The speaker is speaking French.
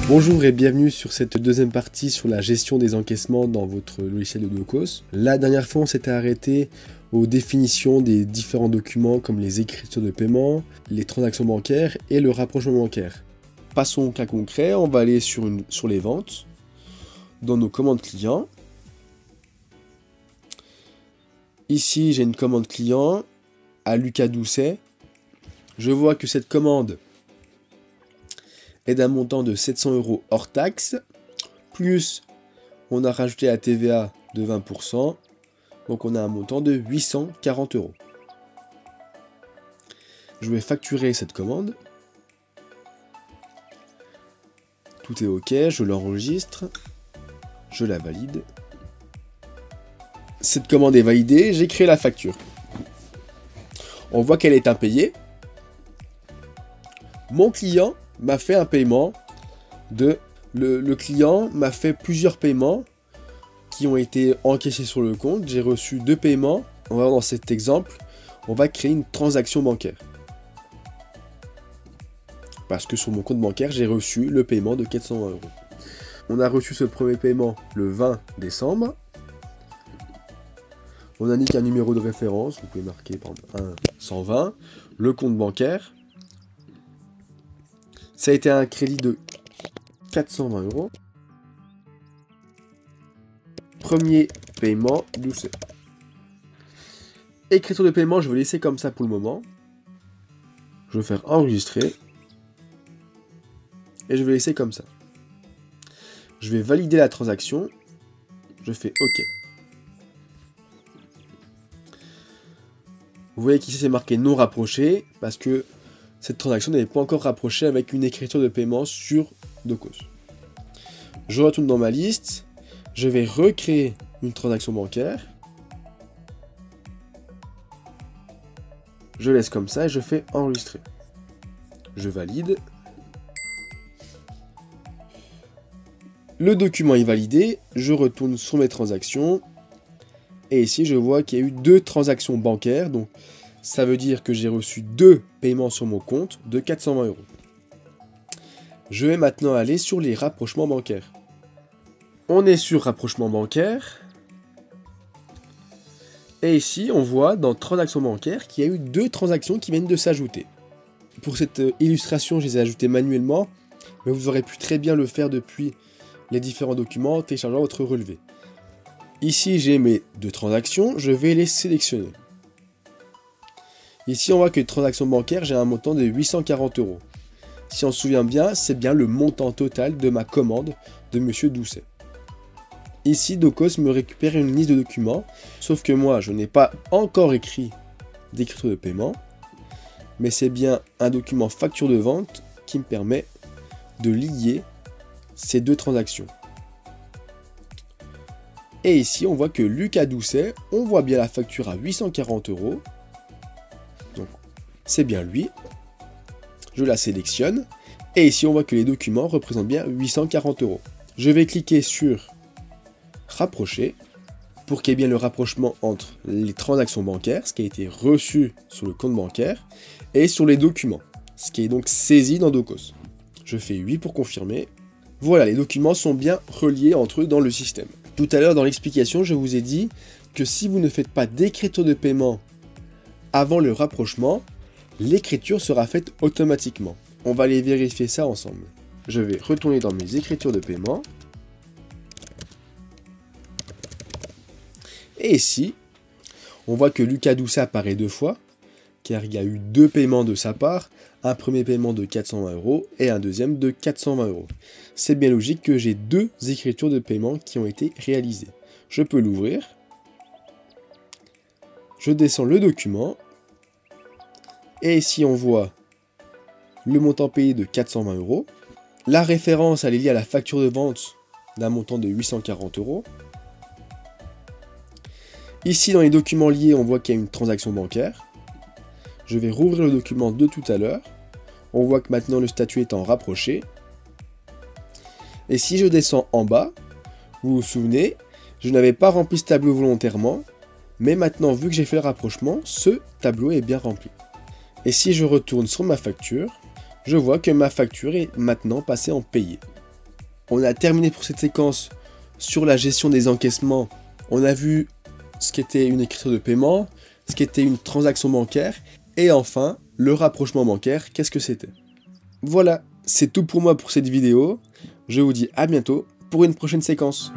Bonjour et bienvenue sur cette deuxième partie sur la gestion des encaissements dans votre logiciel de Docos. La dernière fois, on s'était arrêté aux définitions des différents documents comme les écritures de paiement, les transactions bancaires et le rapprochement bancaire. Passons au cas concret, on va aller sur les ventes, dans nos commandes clients. Ici, j'ai une commande client à Lucas Doucet. Je vois que cette commande est d'un montant de 700 € hors taxe, plus on a rajouté la TVA de 20%, donc on a un montant de 840 €. Je vais facturer cette commande. Tout est OK, je l'enregistre, je la valide. Cette commande est validée, j'ai créé la facture. On voit qu'elle est impayée. Mon client m'a fait un paiement le client m'a fait plusieurs paiements qui ont été encaissés sur le compte. J'ai reçu 2 paiements. On va voir dans cet exemple, on va créer une transaction bancaire. Parce que sur mon compte bancaire, j'ai reçu le paiement de 420 €. On a reçu ce premier paiement le 20 décembre. On indique un numéro de référence, vous pouvez marquer par exemple 120, le compte bancaire. Ça a été un crédit de 420 €. Premier paiement Doucet. Écriture de paiement, je vais laisser comme ça pour le moment. Je vais faire enregistrer. Et je vais laisser comme ça. Je vais valider la transaction. Je fais OK. Vous voyez qu'ici c'est marqué non rapproché parce que cette transaction n'est pas encore rapprochée avec une écriture de paiement sur Docos. Je retourne dans ma liste. Je vais recréer une transaction bancaire. Je laisse comme ça et je fais enregistrer. Je valide. Le document est validé. Je retourne sur mes transactions. Et ici, je vois qu'il y a eu 2 transactions bancaires. Donc, ça veut dire que j'ai reçu 2 paiements sur mon compte de 420 €. Je vais maintenant aller sur les rapprochements bancaires. On est sur rapprochement bancaire. Et ici, on voit dans transactions bancaires qu'il y a eu 2 transactions qui viennent de s'ajouter. Pour cette illustration, je les ai ajoutées manuellement. Mais vous aurez pu très bien le faire depuis les différents documents en téléchargeant votre relevé. Ici, j'ai mes 2 transactions. Je vais les sélectionner. Ici, on voit que les transactions bancaires, j'ai un montant de 840 €. Si on se souvient bien, c'est bien le montant total de ma commande de Monsieur Doucet. Ici, Docos me récupère une liste de documents, sauf que moi, je n'ai pas encore écrit d'écriture de paiement, mais c'est bien un document facture de vente qui me permet de lier ces 2 transactions. Et ici, on voit que Lucas Doucet, on voit bien la facture à 840 €. Donc, c'est bien lui. Je la sélectionne. Et ici, on voit que les documents représentent bien 840 €. Je vais cliquer sur rapprocher pour qu'il y ait bien le rapprochement entre les transactions bancaires, ce qui a été reçu sur le compte bancaire, et sur les documents, ce qui est donc saisi dans Docos. Je fais oui pour confirmer. Voilà, les documents sont bien reliés entre eux dans le système. Tout à l'heure, dans l'explication, je vous ai dit que si vous ne faites pas d'écriture de paiement avant le rapprochement, l'écriture sera faite automatiquement. On va aller vérifier ça ensemble. Je vais retourner dans mes écritures de paiement. Et ici, on voit que Lucas Doucet apparaît 2 fois, car il y a eu 2 paiements de sa part, un premier paiement de 420 € et un deuxième de 420 €. C'est bien logique que j'ai 2 écritures de paiement qui ont été réalisées. Je peux l'ouvrir. Je descends le document. Et ici, on voit le montant payé de 420 €. La référence, elle est liée à la facture de vente d'un montant de 840 €. Ici, dans les documents liés, on voit qu'il y a une transaction bancaire. Je vais rouvrir le document de tout à l'heure. On voit que maintenant le statut est en rapproché. Et si je descends en bas, vous vous souvenez, je n'avais pas rempli ce tableau volontairement, mais maintenant, vu que j'ai fait le rapprochement, ce tableau est bien rempli. Et si je retourne sur ma facture, je vois que ma facture est maintenant passée en payé. On a terminé pour cette séquence sur la gestion des encaissements. On a vu ce qu'était une écriture de paiement, ce qu'était une transaction bancaire, et enfin, le rapprochement bancaire, qu'est-ce que c'était? Voilà, c'est tout pour moi pour cette vidéo. Je vous dis à bientôt pour une prochaine séquence.